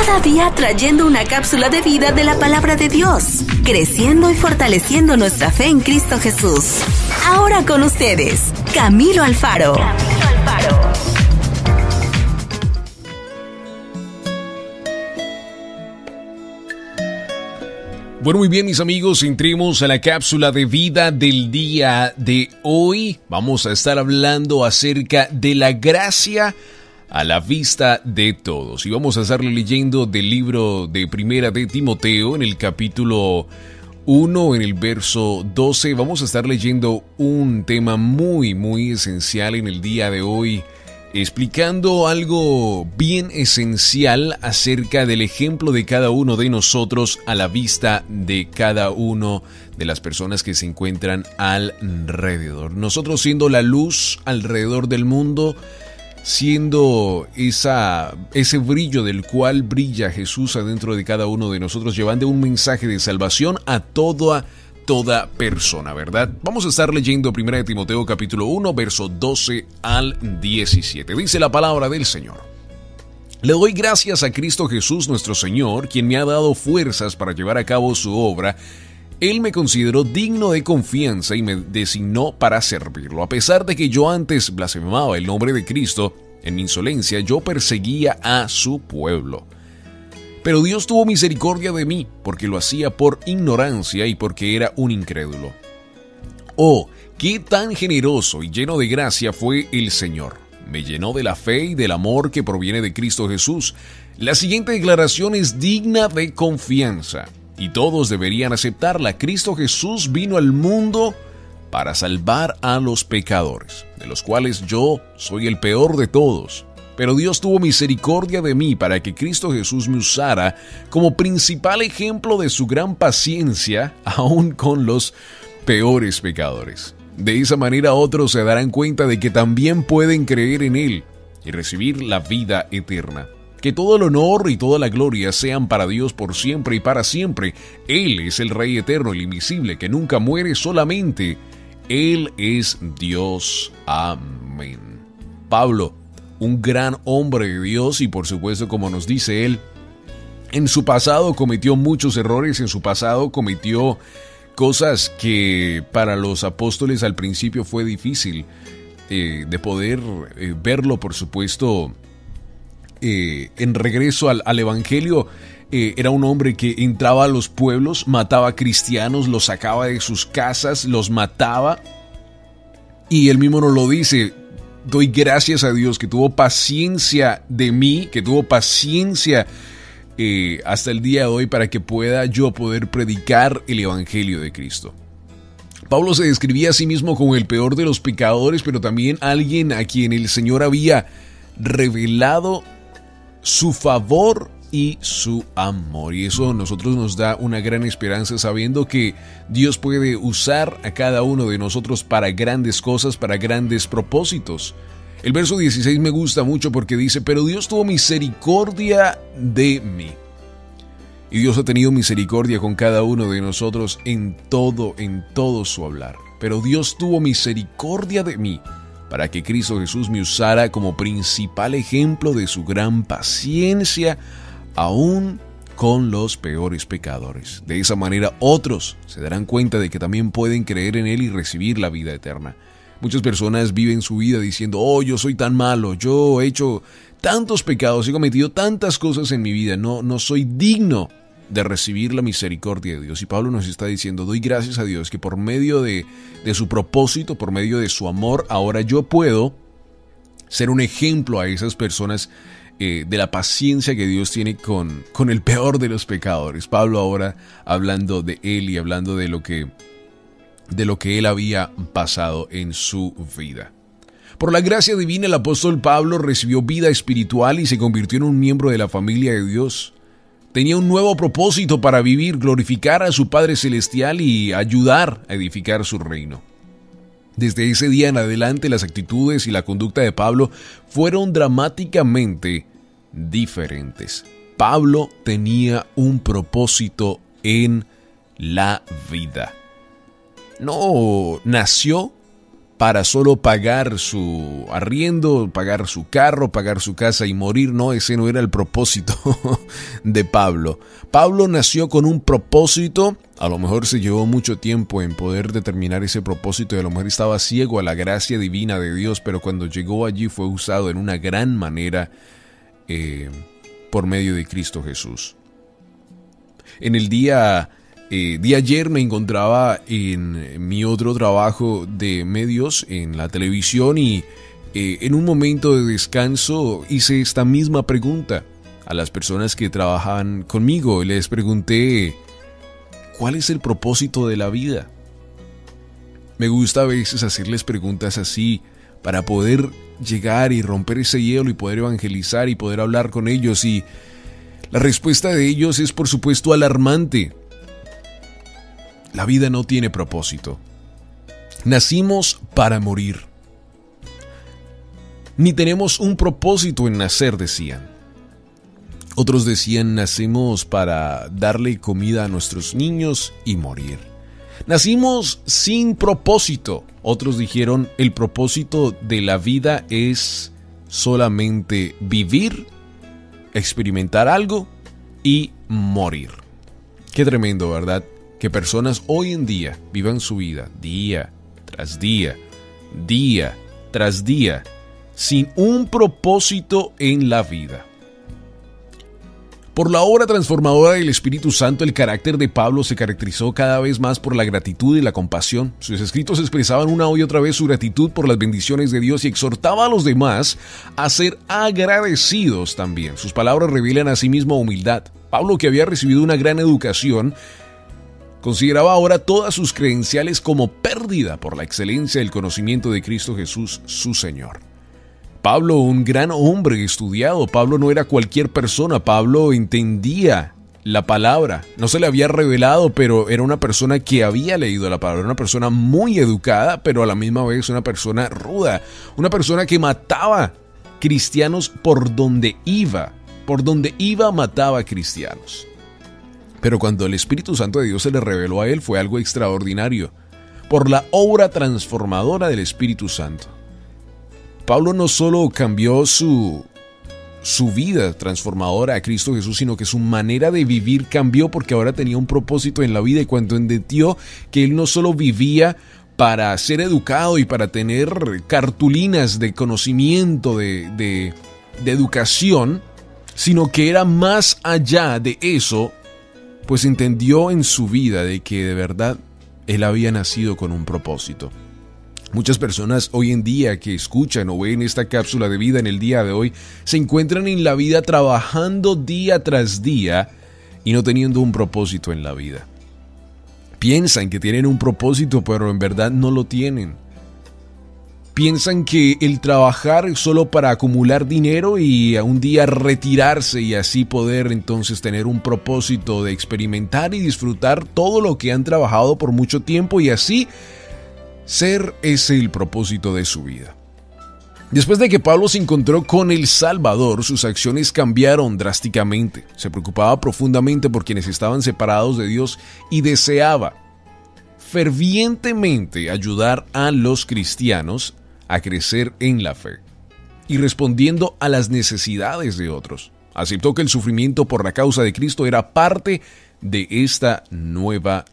Cada día trayendo una cápsula de vida de la palabra de Dios, creciendo y fortaleciendo nuestra fe en Cristo Jesús. Ahora con ustedes, Camilo Alfaro. Bueno, muy bien, mis amigos, entremos a la cápsula de vida del día de hoy. Vamos a estar hablando acerca de la gracia a la vista de todos. Y vamos a estar leyendo del libro de Primera de Timoteo, en el capítulo 1, en el verso 12. Vamos a estar leyendo un tema muy esencial en el día de hoy, explicando algo bien esencial acerca del ejemplo de cada uno de nosotros a la vista de cada uno de las personas que se encuentran alrededor. Nosotros siendo la luz alrededor del mundo, siendo ese brillo del cual brilla Jesús adentro de cada uno de nosotros, llevando un mensaje de salvación a toda persona, ¿verdad? Vamos a estar leyendo 1 Timoteo capítulo 1, verso 12 al 17. Dice la palabra del Señor: Le doy gracias a Cristo Jesús nuestro Señor, quien me ha dado fuerzas para llevar a cabo su obra. Él me consideró digno de confianza y me designó para servirlo. A pesar de que yo antes blasfemaba el nombre de Cristo, en mi insolencia yo perseguía a su pueblo. Pero Dios tuvo misericordia de mí, porque lo hacía por ignorancia y porque era un incrédulo. Oh, qué tan generoso y lleno de gracia fue el Señor. Me llenó de la fe y del amor que proviene de Cristo Jesús. La siguiente declaración es digna de confianza, y todos deberían aceptarla. Cristo Jesús vino al mundo para salvar a los pecadores, de los cuales yo soy el peor de todos. Pero Dios tuvo misericordia de mí para que Cristo Jesús me usara como principal ejemplo de su gran paciencia, aún con los peores pecadores. De esa manera otros se darán cuenta de que también pueden creer en Él y recibir la vida eterna. Que todo el honor y toda la gloria sean para Dios por siempre y para siempre. Él es el Rey eterno, el invisible, que nunca muere, solamente Él es Dios. Amén. Pablo, un gran hombre de Dios, y por supuesto, como nos dice él, en su pasado cometió muchos errores, en su pasado cometió cosas que para los apóstoles al principio fue difícil de poder verlo, por supuesto. En regreso al Evangelio, era un hombre que entraba a los pueblos, mataba a cristianos, los sacaba de sus casas, los mataba, y él mismo nos lo dice: doy gracias a Dios que tuvo paciencia de mí, que tuvo paciencia hasta el día de hoy para que pueda yo poder predicar el Evangelio de Cristo. Pablo se describía a sí mismo como el peor de los pecadores, pero también alguien a quien el Señor había revelado su favor y su amor. Y eso a nosotros nos da una gran esperanza, sabiendo que Dios puede usar a cada uno de nosotros para grandes cosas, para grandes propósitos. El verso 16 me gusta mucho porque dice: pero Dios tuvo misericordia de mí. Y Dios ha tenido misericordia con cada uno de nosotros en todo su hablar. Pero Dios tuvo misericordia de mí para que Cristo Jesús me usara como principal ejemplo de su gran paciencia, aún con los peores pecadores. De esa manera otros se darán cuenta de que también pueden creer en Él y recibir la vida eterna. Muchas personas viven su vida diciendo: oh, yo soy tan malo, yo he hecho tantos pecados, he cometido tantas cosas en mi vida, no soy digno de recibir la misericordia de Dios. Y Pablo nos está diciendo: doy gracias a Dios que por medio de su propósito, por medio de su amor, ahora yo puedo ser un ejemplo a esas personas de la paciencia que Dios tiene con el peor de los pecadores. Pablo ahora hablando de él y hablando de lo que él había pasado en su vida. Por la gracia divina, el apóstol Pablo recibió vida espiritual y se convirtió en un miembro de la familia de Dios. Tenía un nuevo propósito para vivir, glorificar a su Padre Celestial y ayudar a edificar su reino. Desde ese día en adelante, las actitudes y la conducta de Pablo fueron dramáticamente diferentes. Pablo tenía un propósito en la vida. No nació para solo pagar su arriendo, pagar su carro, pagar su casa y morir. No, ese no era el propósito de Pablo. Pablo nació con un propósito. A lo mejor se llevó mucho tiempo en poder determinar ese propósito y a lo mejor estaba ciego a la gracia divina de Dios, pero cuando llegó allí fue usado en una gran manera por medio de Cristo Jesús. En el día de ayer me encontraba en mi otro trabajo de medios en la televisión y en un momento de descanso hice esta misma pregunta a las personas que trabajaban conmigo. Les pregunté, ¿cuál es el propósito de la vida? Me gusta a veces hacerles preguntas así para poder llegar y romper ese hielo y poder evangelizar y poder hablar con ellos, y la respuesta de ellos es por supuesto alarmante. La vida no tiene propósito. Nacimos para morir. Ni tenemos un propósito en nacer, decían. Otros decían, nacemos para darle comida a nuestros niños y morir. Nacimos sin propósito. Otros dijeron, el propósito de la vida es solamente vivir, experimentar algo y morir. Qué tremendo, ¿verdad? Que personas hoy en día vivan su vida día tras día, día tras día, sin un propósito en la vida. Por la obra transformadora del Espíritu Santo, el carácter de Pablo se caracterizó cada vez más por la gratitud y la compasión. Sus escritos expresaban una y otra vez su gratitud por las bendiciones de Dios y exhortaba a los demás a ser agradecidos también. Sus palabras revelan asimismo humildad. Pablo, que había recibido una gran educación, consideraba ahora todas sus credenciales como pérdida por la excelencia del conocimiento de Cristo Jesús, su Señor. Pablo, un gran hombre estudiado. Pablo no era cualquier persona. Pablo entendía la palabra. No se le había revelado, pero era una persona que había leído la palabra. Una persona muy educada, pero a la misma vez una persona ruda. Una persona que mataba cristianos por donde iba. Por donde iba mataba cristianos. Pero cuando el Espíritu Santo de Dios se le reveló a él, fue algo extraordinario. Por la obra transformadora del Espíritu Santo. Pablo no solo cambió su vida transformadora a Cristo Jesús, sino que su manera de vivir cambió porque ahora tenía un propósito en la vida, y cuando entendió que él no solo vivía para ser educado y para tener cartulinas de conocimiento, de educación, sino que era más allá de eso, pues entendió en su vida de que de verdad él había nacido con un propósito. Muchas personas hoy en día que escuchan o ven esta cápsula de vida en el día de hoy se encuentran en la vida trabajando día tras día y no teniendo un propósito en la vida. Piensan que tienen un propósito, pero en verdad no lo tienen. Piensan que el trabajar es solo para acumular dinero y un día retirarse y así poder entonces tener un propósito de experimentar y disfrutar todo lo que han trabajado por mucho tiempo y así ser ese el propósito de su vida. Después de que Pablo se encontró con el Salvador, sus acciones cambiaron drásticamente. Se preocupaba profundamente por quienes estaban separados de Dios y deseaba fervientemente ayudar a los cristianos a crecer en la fe y respondiendo a las necesidades de otros. Aceptó que el sufrimiento por la causa de Cristo era parte de esta nueva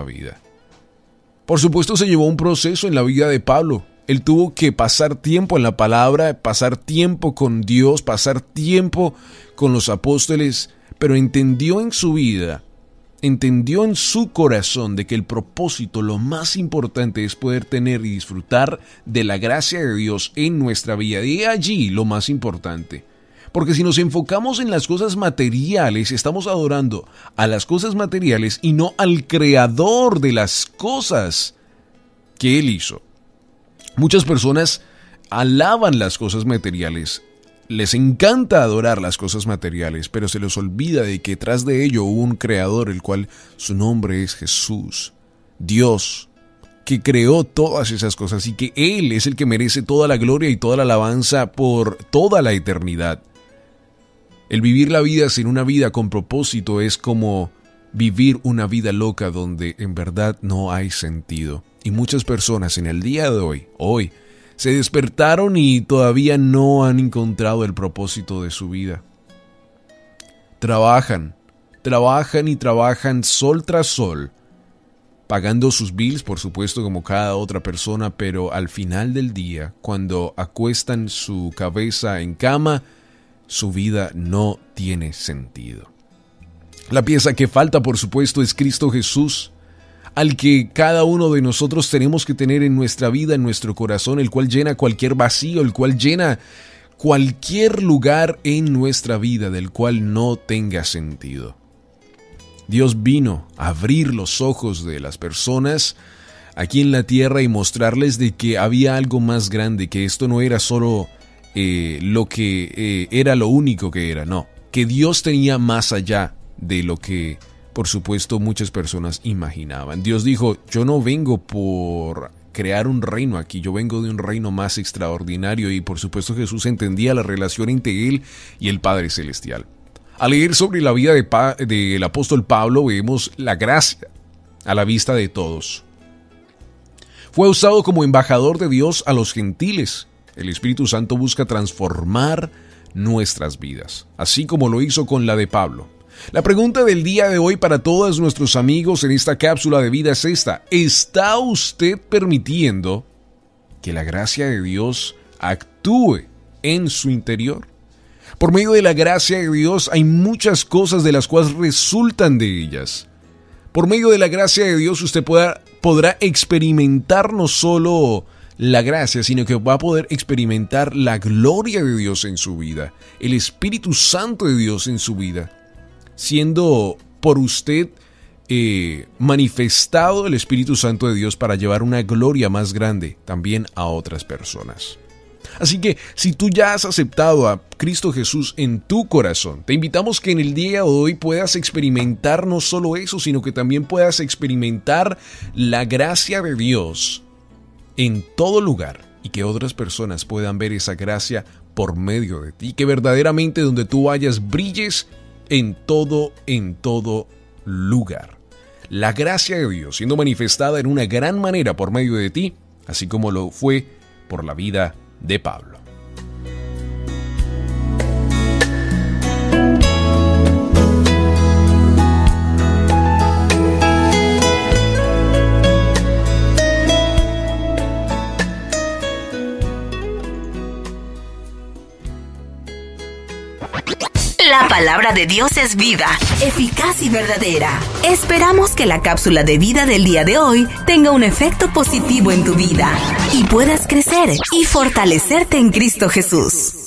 vida. Por supuesto, se llevó un proceso en la vida de Pablo. Él tuvo que pasar tiempo en la palabra, pasar tiempo con Dios, pasar tiempo con los apóstoles, pero entendió en su vida, entendió en su corazón de que el propósito, lo más importante es poder tener y disfrutar de la gracia de Dios en nuestra vida. Y allí lo más importante. Porque si nos enfocamos en las cosas materiales, estamos adorando a las cosas materiales y no al creador de las cosas que Él hizo. Muchas personas alaban las cosas materiales, les encanta adorar las cosas materiales, pero se les olvida de que tras de ello hubo un creador, el cual su nombre es Jesús, Dios, que creó todas esas cosas y que Él es el que merece toda la gloria y toda la alabanza por toda la eternidad. El vivir la vida sin una vida con propósito es como vivir una vida loca donde en verdad no hay sentido. Y muchas personas en el día de hoy, se despertaron y todavía no han encontrado el propósito de su vida. Trabajan y trabajan sol tras sol, pagando sus bills, por supuesto, como cada otra persona, pero al final del día, cuando acuestan su cabeza en cama, su vida no tiene sentido. La pieza que falta, por supuesto, es Cristo Jesús, al que cada uno de nosotros tenemos que tener en nuestra vida, en nuestro corazón, el cual llena cualquier vacío, el cual llena cualquier lugar en nuestra vida del cual no tenga sentido. Dios vino a abrir los ojos de las personas aquí en la tierra y mostrarles de que había algo más grande, que esto no era solo lo que era lo único que era, no, que Dios tenía más allá de lo que, por supuesto, muchas personas imaginaban. Dios dijo, yo no vengo por crear un reino aquí, yo vengo de un reino más extraordinario, y por supuesto Jesús entendía la relación entre Él y el Padre Celestial. Al leer sobre la vida del apóstol Pablo, vemos la gracia a la vista de todos. Fue usado como embajador de Dios a los gentiles. El Espíritu Santo busca transformar nuestras vidas, así como lo hizo con la de Pablo. La pregunta del día de hoy para todos nuestros amigos en esta cápsula de vida es esta: ¿está usted permitiendo que la gracia de Dios actúe en su interior? Por medio de la gracia de Dios hay muchas cosas de las cuales resultan de ellas. Por medio de la gracia de Dios usted podrá experimentar no solo la gracia, sino que va a poder experimentar la gloria de Dios en su vida, el Espíritu Santo de Dios en su vida, siendo por usted manifestado el Espíritu Santo de Dios para llevar una gloria más grande también a otras personas. Así que si tú ya has aceptado a Cristo Jesús en tu corazón, te invitamos que en el día de hoy puedas experimentar no solo eso, sino que también puedas experimentar la gracia de Dios en todo lugar, y que otras personas puedan ver esa gracia por medio de ti, que verdaderamente donde tú vayas brilles en todo lugar. La gracia de Dios siendo manifestada en una gran manera por medio de ti, así como lo fue por la vida de Pablo. La palabra de Dios es viva, eficaz y verdadera. Esperamos que la cápsula de vida del día de hoy tenga un efecto positivo en tu vida y puedas crecer y fortalecerte en Cristo Jesús.